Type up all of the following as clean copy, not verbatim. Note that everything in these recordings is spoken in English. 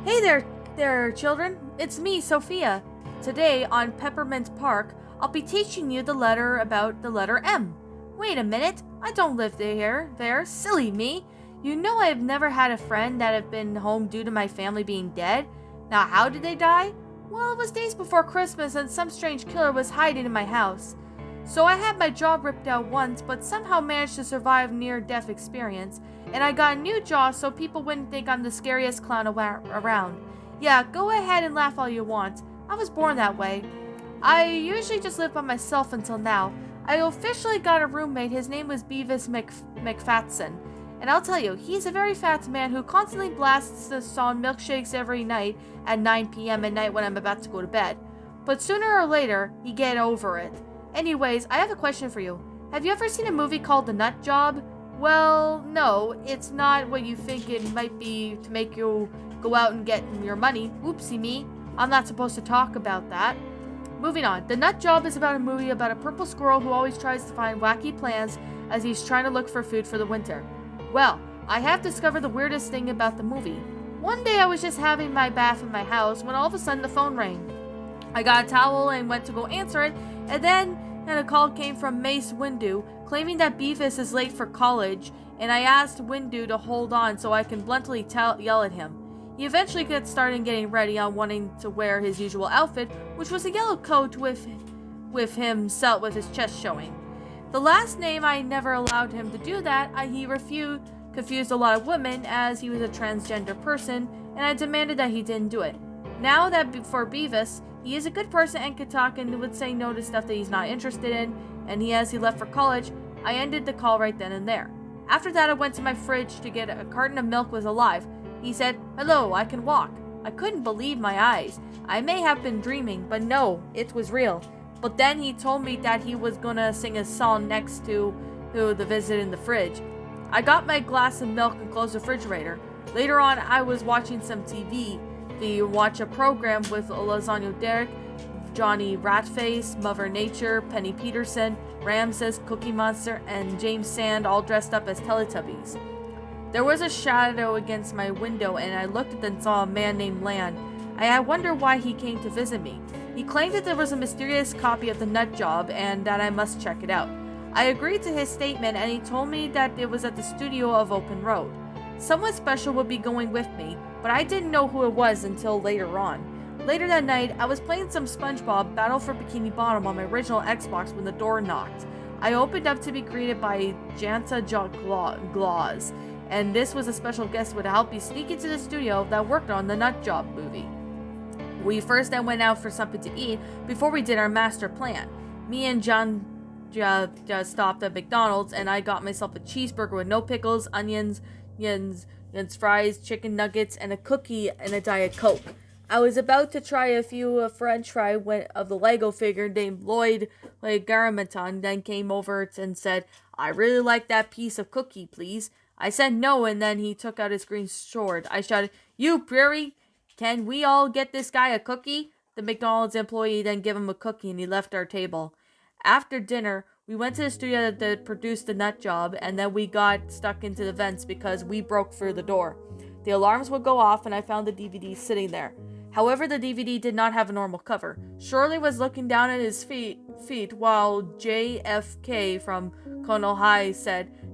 Hey there, children. It's me, Sophia. Today on Peppermint Park, I'll be teaching you the letter about the letter M. Wait a minute, I don't live there, silly me. You know I have never had a friend that have been home due to my family being dead. Now how did they die? Well, it was days before Christmas and some strange killer was hiding in my house. So I had my jaw ripped out once, but somehow managed to survive near-death experience, and I got a new jaw so people wouldn't think I'm the scariest clown around. Yeah, go ahead and laugh all you want. I was born that way. I usually just live by myself until now. I officially got a roommate. His name was Beavis McFatson. And I'll tell you, he's a very fat man who constantly blasts the song Milkshakes every night at 9 p.m. at night when I'm about to go to bed. But sooner or later, he get over it. Anyways, I have a question for you. Have you ever seen a movie called The Nut Job? Well, no, it's not what you think it might be to make you go out and get your money. Oopsie me. I'm not supposed to talk about that. Moving on. The Nut Job is about a movie about a purple squirrel who always tries to find wacky plans as he's trying to look for food for the winter. Well, I have discovered the weirdest thing about the movie. One day I was just having my bath in my house when all of a sudden the phone rang. I got a towel and went to go answer it, and then a call came from Mace Windu claiming that Beavis is late for college, and I asked Windu to hold on so I can bluntly yell at him. He eventually gets started getting ready on wanting to wear his usual outfit, which was a yellow coat with his chest showing. The last name, I never allowed him to do that. He confused a lot of women as he was a transgender person, and I demanded that he didn't do it. Now that for Beavis, he is a good person and could talk and would say no to stuff that he's not interested in, and he left for college, I ended the call right then and there. After that, I went to my fridge to get a carton of milk was alive. He said, "Hello, I can walk." I couldn't believe my eyes. I may have been dreaming, but no, it was real. But then he told me that he was gonna sing a song next to the visit in the fridge. I got my glass of milk and closed the refrigerator. Later on, I was watching some TV. We watch a program with Lasagna Derek, Johnny Ratface, Mother Nature, Penny Peterson, Ramses, Cookie Monster, and James Sand all dressed up as Teletubbies. There was a shadow against my window, and I looked at and saw a man named Land. I wondered why he came to visit me. He claimed that there was a mysterious copy of The Nut Job and that I must check it out. I agreed to his statement, and he told me that it was at the studio of Open Road. Someone special would be going with me, but I didn't know who it was until later on. Later that night, I was playing some SpongeBob Battle for Bikini Bottom on my original Xbox when the door knocked. I opened up to be greeted by Janta Glaws, and this was a special guest who would help me sneak into the studio that worked on the Nut Job movie. We first then went out for something to eat before we did our master plan. Me and John just stopped at McDonald's, and I got myself a cheeseburger with no pickles, onions, fries, chicken nuggets, and a cookie and a Diet Coke. I was about to try a few french fry of the Lego figure named Lloyd Garamaton, then came over and said, "I really like that piece of cookie, please." I said no, and then he took out his green sword. I shouted, "You prairie, can we all get this guy a cookie?" The McDonald's employee then gave him a cookie, and he left our table. After dinner, we went to the studio that produced The Nut Job, and then we got stuck into the vents because we broke through the door. The alarms would go off, and I found the DVD sitting there. However, the DVD did not have a normal cover. Shirley was looking down at his feet while JFK from Colonel High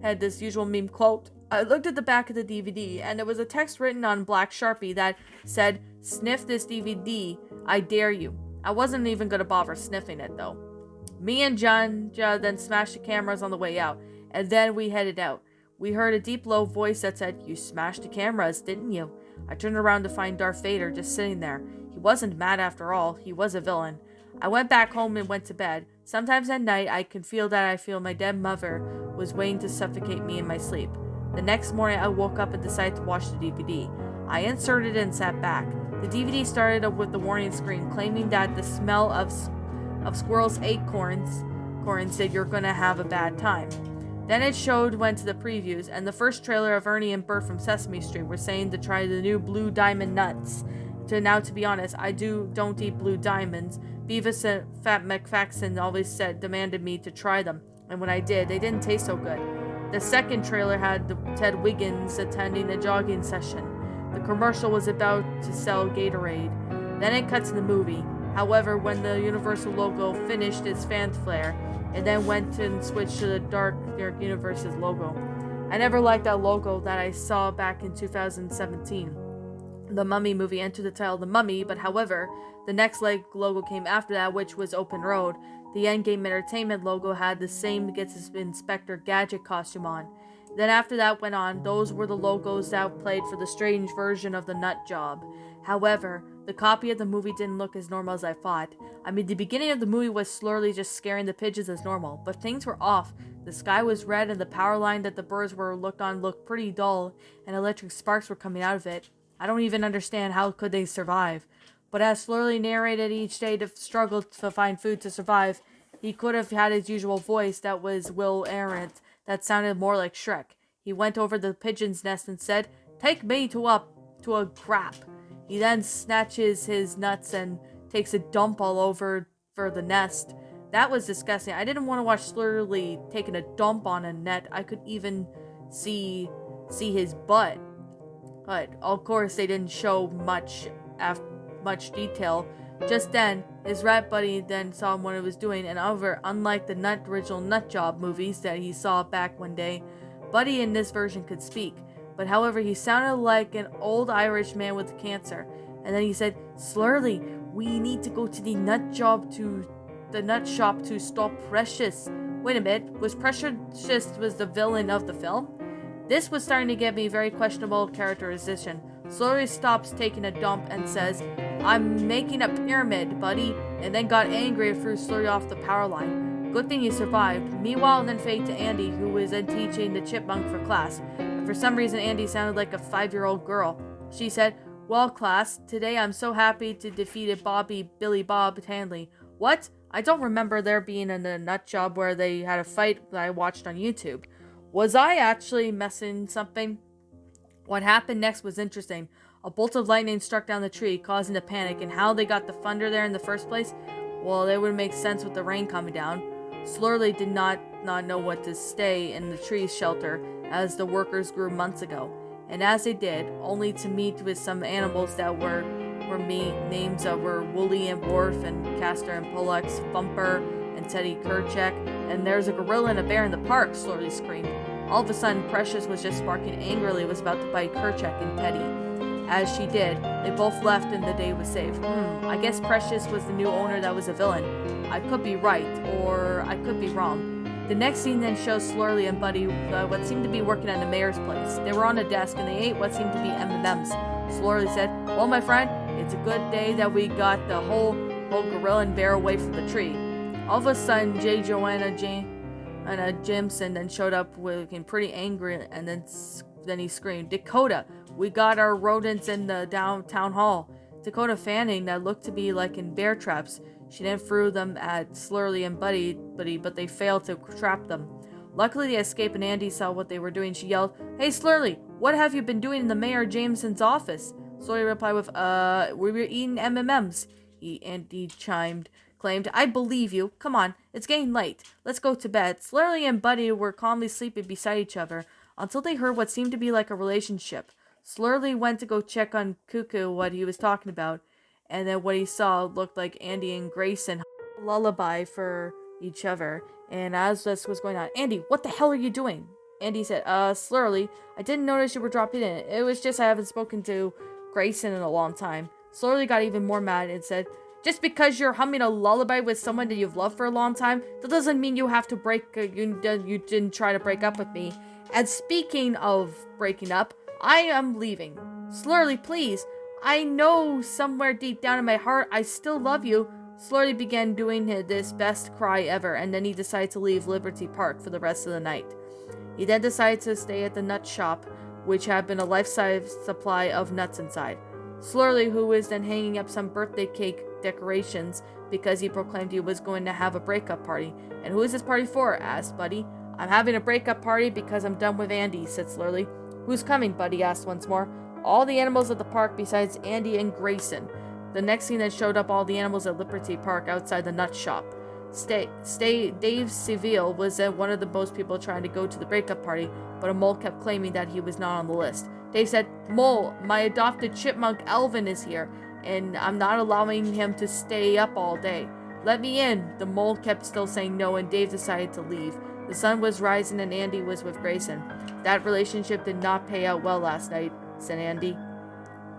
had this usual meme quote. I looked at the back of the DVD, and there was a text written on black Sharpie that said, "Sniff this DVD, I dare you." I wasn't even going to bother sniffing it, though. Me and John then smashed the cameras on the way out, and then we headed out. We heard a deep, low voice that said, "You smashed the cameras, didn't you?" I turned around to find Darth Vader just sitting there. He wasn't mad after all. He was a villain. I went back home and went to bed. Sometimes at night, I feel my dead mother was waiting to suffocate me in my sleep. The next morning, I woke up and decided to watch the DVD. I inserted it and sat back. The DVD started up with the warning screen claiming that the smell of squirrels' acorns said you're gonna have a bad time. Then it went to the previews, and the first trailer of Ernie and Bert from Sesame Street were saying to try the new Blue Diamond nuts. To be honest, I don't eat blue diamonds. Beavis and Fat McFaxon always demanded me to try them, and when I did, they didn't taste so good. The second trailer had Ted Wiggins attending a jogging session. The commercial was about to sell Gatorade. Then it cut to the movie. However, when the Universal logo finished its fanfare, it then went and switched to the Dark Universe's logo. I never liked that logo that I saw back in 2017. The Mummy movie entered the title The Mummy, but however, the next logo came after that, which was Open Road. The Endgame Entertainment logo had the same Gets His Inspector Gadget costume on. Then after that went on, those were the logos that played for the strange version of the nut job. However, the copy of the movie didn't look as normal as I thought. I mean, the beginning of the movie was Slurly just scaring the pigeons as normal, but things were off. The sky was red and the power line that the birds were looked pretty dull, and electric sparks were coming out of it. I don't even understand how could they survive. But as Slurly narrated each day to struggle to find food to survive, he could have had his usual voice that was Will Errant, that sounded more like Shrek. He went over the pigeon's nest and said, "Take me to a crap." He then snatches his nuts and takes a dump all over for the nest. That was disgusting. I didn't want to watch Slurly taking a dump on a net. I could even see his butt. But of course they didn't show much detail. Just then, his rat buddy then saw what it was doing, and unlike the original Nut Job movies that he saw back one day, Buddy in this version could speak. But however, he sounded like an old Irish man with cancer. And then he said, "Slurly, we need to go to the nut shop to stop Precious." Wait a minute, was Precious the villain of the film? This was starting to get me very questionable characterization. Slurly stops taking a dump and says, "I'm making a pyramid, buddy," and then got angry and threw Slurly off the power line. Good thing he survived. Meanwhile, then fade to Andy, who was then teaching the chipmunk for class. And for some reason, Andy sounded like a 5-year-old girl. She said, "Well, class, today I'm so happy to defeat Billy Bob Tanley." What? I don't remember there being a nut job where they had a fight that I watched on YouTube. Was I actually missing something? What happened next was interesting. A bolt of lightning struck down the tree, causing a panic, and how they got the thunder there in the first place? Well, it would make sense with the rain coming down. Slurly did not know what to stay in the tree's shelter, as the workers grew months ago. And as they did, only to meet with some animals that were names that were Wooly and Worf and Castor and Pollux, Thumper and Teddy Kerchak, and there's a gorilla and a bear in the park, Slurly screamed. All of a sudden, Precious was just barking angrily, was about to bite Kerchak and Teddy. As she did, they both left and the day was saved. I guess Precious was the new owner that was a villain. I could be right, or I could be wrong. The next scene then shows Slurly and Buddy what seemed to be working at the mayor's place. They were on a desk and they ate what seemed to be M&Ms. Slurly said, "Well, my friend, it's a good day that we got the whole gorilla and bear away from the tree." All of a sudden, Joanna Jimson then showed up looking pretty angry, and then he screamed, "Dakota, we got our rodents in the downtown hall." Dakota Fanning, that looked to be like in bear traps. She then threw them at Slurly and Buddy, but they failed to trap them. Luckily, they escaped and Andy saw what they were doing. She yelled, "Hey Slurly, what have you been doing in the Mayor Jameson's office?" Slurly replied with, "We were eating M&Ms. Andy claimed, "I believe you. Come on, it's getting late. Let's go to bed." Slurly and Buddy were calmly sleeping beside each other until they heard what seemed to be like a relationship. Slurly went to go check on Cuckoo what he was talking about, and then what he saw looked like Andy and Grayson lullaby for each other. And as this was going on, "Andy, what the hell are you doing?" Andy said, Slurly, I didn't notice you were dropping in. It was just I haven't spoken to Grayson in a long time." Slurly got even more mad and said, "Just because you're humming a lullaby with someone that you've loved for a long time, that doesn't mean you have to you didn't try to break up with me. And speaking of breaking up, I am leaving. Slurly, please. I know somewhere deep down in my heart I still love you." Slurly began doing this best cry ever, and then he decided to leave Liberty Park for the rest of the night. He then decided to stay at the nut shop, which had been a life-size supply of nuts inside. Slurly, who was then hanging up some birthday cake decorations because he proclaimed he was going to have a breakup party. "And who is this party for?" asked Buddy. "I'm having a breakup party because I'm done with Andy," said Slurly. "Who's coming?" Buddy asked once more. "All the animals at the park besides Andy and Grayson." The next scene that showed up all the animals at Liberty Park outside the nut shop. Dave Seville was one of the most people trying to go to the breakup party, but a mole kept claiming that he was not on the list. Dave said, "Mole, my adopted chipmunk Elvin is here, and I'm not allowing him to stay up all day. Let me in." The mole kept still saying no, and Dave decided to leave. The sun was rising and Andy was with Grayson. "That relationship did not pay out well last night," said Andy.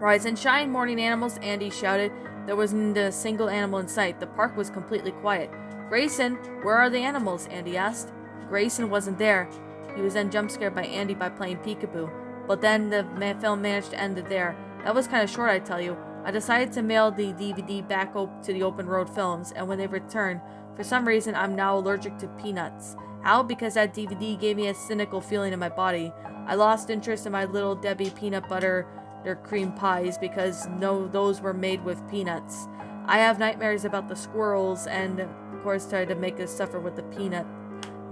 "Rise and shine, morning animals," Andy shouted. There wasn't a single animal in sight. The park was completely quiet. "Grayson, where are the animals?" Andy asked. Grayson wasn't there. He was then jump scared by Andy by playing peekaboo. But then the film managed to end it there. That was kind of short, I tell you. I decided to mail the DVD back to the Open Road Films, and when they returned, for some reason I'm now allergic to peanuts. How? Because that DVD gave me a cynical feeling in my body. I lost interest in my Little Debbie peanut butter their cream pies because those were made with peanuts. I have nightmares about the squirrels and of course tried to make us suffer with the peanut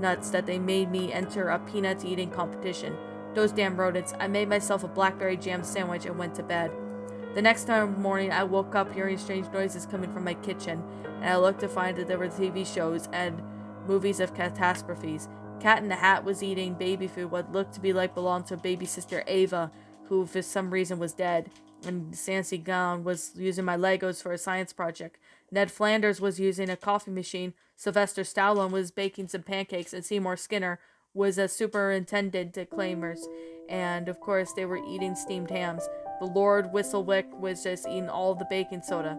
nuts that they made me enter a peanut eating competition. Those damn rodents. I made myself a blackberry jam sandwich and went to bed. The next morning I woke up hearing strange noises coming from my kitchen, and I looked to find that there were TV shows and movies of catastrophes. Cat in the Hat was eating baby food, what looked to be like belonged to baby sister Ava, who for some reason was dead. And Sancy Gown was using my Legos for a science project. Ned Flanders was using a coffee machine. Sylvester Stallone was baking some pancakes, and Seymour Skinner was a superintendent at Claimers. And of course, they were eating steamed hams. The Lord Whistlewick was just eating all of the baking soda.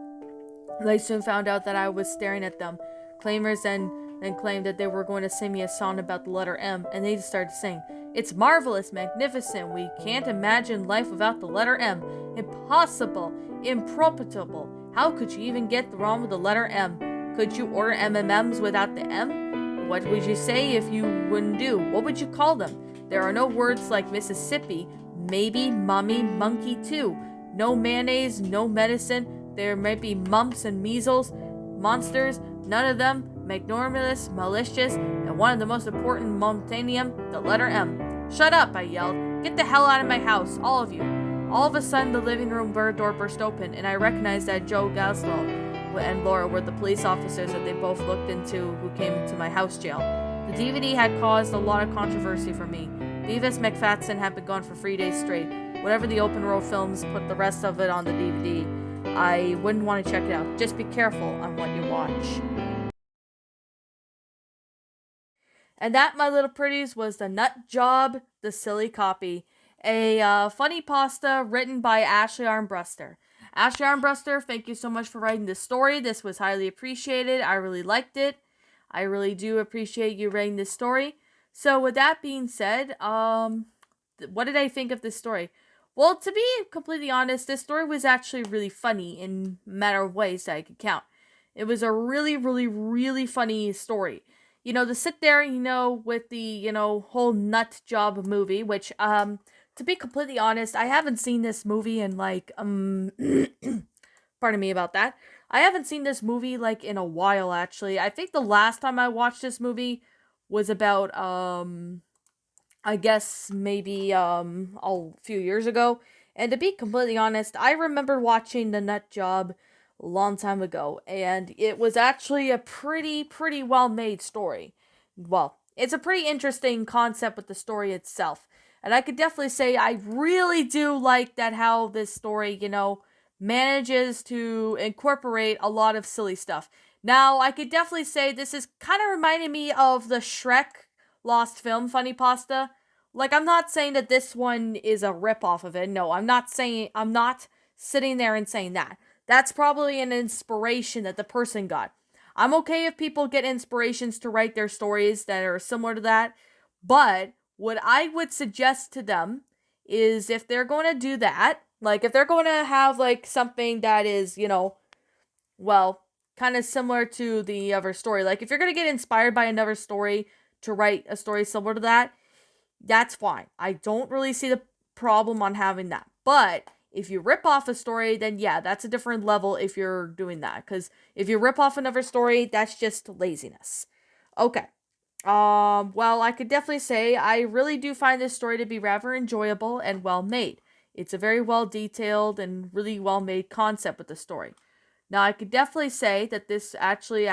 They soon found out that I was staring at them. Claimers then claimed that they were going to sing me a song about the letter M, and they just started to sing. "It's marvelous, magnificent. We can't imagine life without the letter M. Impossible, improbable. How could you even get wrong with the letter M? Could you order M&Ms without the M? What would you say if you wouldn't do? What would you call them? There are no words like Mississippi. Maybe Mummy Monkey too. No mayonnaise, no medicine. There might be mumps and measles. Monsters, none of them. Magnanimous, malicious, and one of the most important, momentanium, the letter M." "Shut up," I yelled. "Get the hell out of my house, all of you." All of a sudden, the living room door burst open, and I recognized that Joe Gaslow and Laura were the police officers that they both looked into who came into my house jail. The DVD had caused a lot of controversy for me. Beavis McFadden had been gone for 3 days straight. Whatever the Open Road Films put the rest of it on the DVD, I wouldn't want to check it out. Just be careful on what you watch. And that, my little pretties, was The Nut Job, the Silly Copy, a funny pasta written by Ashley Armbruster. Ashley Armbruster, thank you so much for writing this story. This was highly appreciated. I really liked it. I really do appreciate you writing this story. So with that being said, what did I think of this story? Well, to be completely honest, this story was actually really funny in a matter of ways that I could count. It was a really, really, really funny story. To sit there, with the, whole nut job movie, which, to be completely honest, I haven't seen this movie in, pardon me about that. I haven't seen this movie, in a while, actually. I think the last time I watched this movie was about, I guess, maybe, a few years ago. And to be completely honest, I remember watching The Nut Job a long time ago, and it was actually a pretty well-made story. Well, it's a pretty interesting concept with the story itself, and I could definitely say I really do like that how this story, manages to incorporate a lot of silly stuff. Now, I could definitely say this is kind of reminding me of the Shrek Lost Film Funny Pasta. I'm not saying that this one is a rip-off of it. No, I'm not sitting there and saying that. That's probably an inspiration that the person got. I'm okay if people get inspirations to write their stories that are similar to that, but what I would suggest to them is if they're going to do that, if they're going to have, something that is, kind of similar to the other story, if you're going to get inspired by another story to write a story similar to that, that's fine. I don't really see the problem on having that, but if you rip off a story, then yeah, that's a different level if you're doing that. Because if you rip off another story, that's just laziness. Okay. Well, I could definitely say I really do find this story to be rather enjoyable and well made. It's a very well detailed and really well made concept with the story. Now, I could definitely say that this actually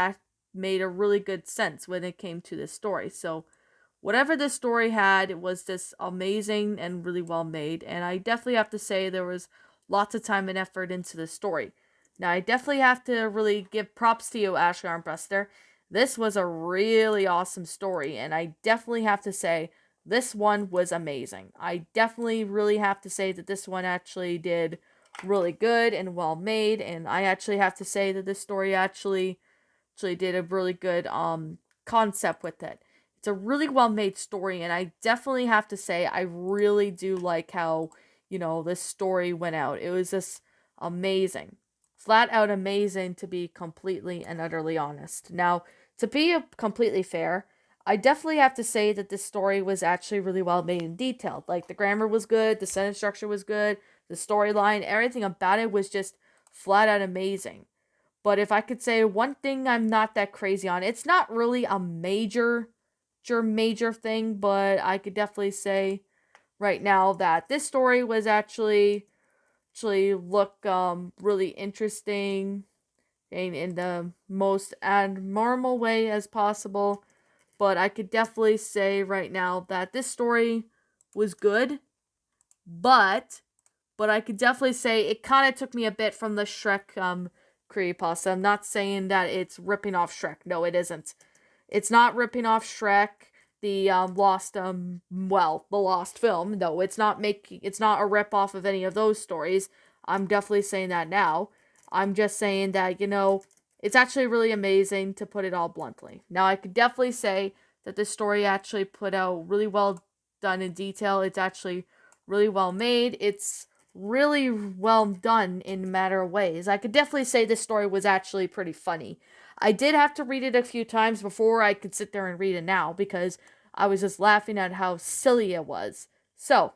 made a really good sense when it came to this story. So whatever this story had, it was just amazing and really well made. And I definitely have to say there was lots of time and effort into the story. Now, I definitely have to really give props to you, Ashley Armbruster. This was a really awesome story, and I definitely have to say this one was amazing. I definitely really have to say that this one actually did really good and well made, and I actually have to say that this story actually did a really good concept with it. It's a really well made story, and I definitely have to say I really do like how, this story went out. It was just amazing. Flat out amazing, to be completely and utterly honest. Now, to be completely fair, I definitely have to say that this story was actually really well made and detailed. Like, the grammar was good, the sentence structure was good, the storyline, everything about it was just flat out amazing. But if I could say one thing I'm not that crazy on, it's not really a major thing, but I could definitely say right now that this story was actually look really interesting and in the most abnormal way as possible. But I could definitely say right now that this story was good, but I could definitely say it kind of took me a bit from the Shrek creepypasta. I'm not saying that it's ripping off Shrek. No, it isn't. It's not ripping off Shrek, the the Lost film. No, it's not a rip off of any of those stories. I'm definitely saying that now. I'm just saying that, it's actually really amazing, to put it all bluntly. Now, I could definitely say that this story actually put out really well done in detail. It's actually really well made. It's really well done in a matter of ways. I could definitely say this story was actually pretty funny. I did have to read it a few times before I could sit there and read it now, because I was just laughing at how silly it was. So,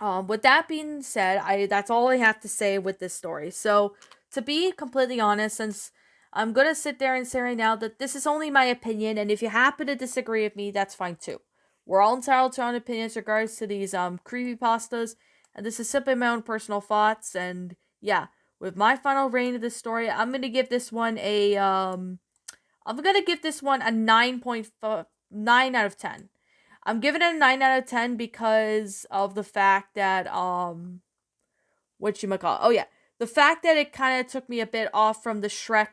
with that being said, that's all I have to say with this story. So, to be completely honest, since I'm gonna sit there and say right now that this is only my opinion, and if you happen to disagree with me, that's fine too. We're all entitled to our own opinions regards to these creepypastas, and this is simply my own personal thoughts. And yeah, with my final rating of this story, I'm gonna give this one a 9.9 out of 10. I'm giving it a 9 out of 10 because of the fact that, whatchamacallit. Oh, yeah. The fact that it kind of took me a bit off from the Shrek,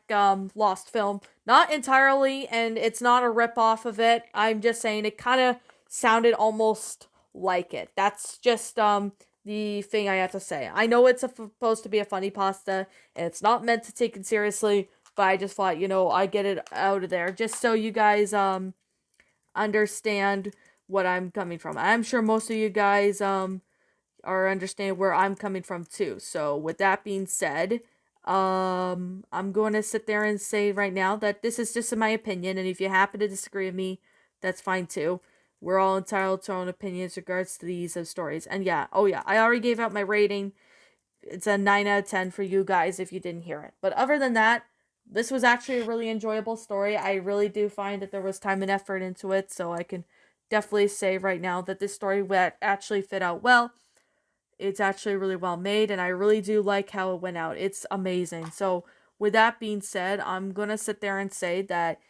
Lost film. Not entirely, and it's not a rip-off of it. I'm just saying it kind of sounded almost like it. That's just, the thing I have to say. I know it's supposed to be a funny pasta, and it's not meant to take it seriously, but I just thought, I get it out of there, just so you guys, understand what I'm coming from. I'm sure most of you guys are understanding where I'm coming from too. So with that being said, I'm going to sit there and say right now that this is just my opinion, and if you happen to disagree with me, that's fine too. We're all entitled to our own opinions regards to these stories. And yeah, I already gave out my rating. It's a 9 out of 10 for you guys if you didn't hear it. But other than that, this was actually a really enjoyable story. I really do find that there was time and effort into it, so I can definitely say right now that this story actually fit out well. It's actually really well made, and I really do like how it went out. It's amazing. So with that being said, I'm going to sit there and say that,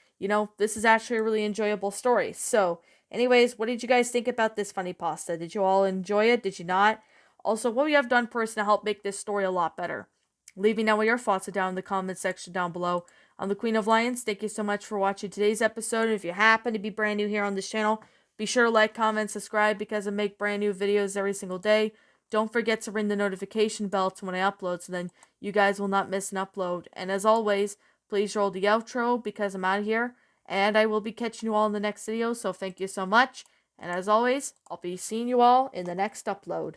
this is actually a really enjoyable story. So anyways, what did you guys think about this funny pasta? Did you all enjoy it? Did you not? Also, what would you have done personally to help make this story a lot better? Leave me know what your thoughts are down in the comment section down below. I'm the Queen of Lions. Thank you so much for watching today's episode. And if you happen to be brand new here on this channel, be sure to like, comment, subscribe, because I make brand new videos every single day. Don't forget to ring the notification bell to when I upload, so then you guys will not miss an upload. And as always, please roll the outro, because I'm out of here. And I will be catching you all in the next video, so thank you so much. And as always, I'll be seeing you all in the next upload.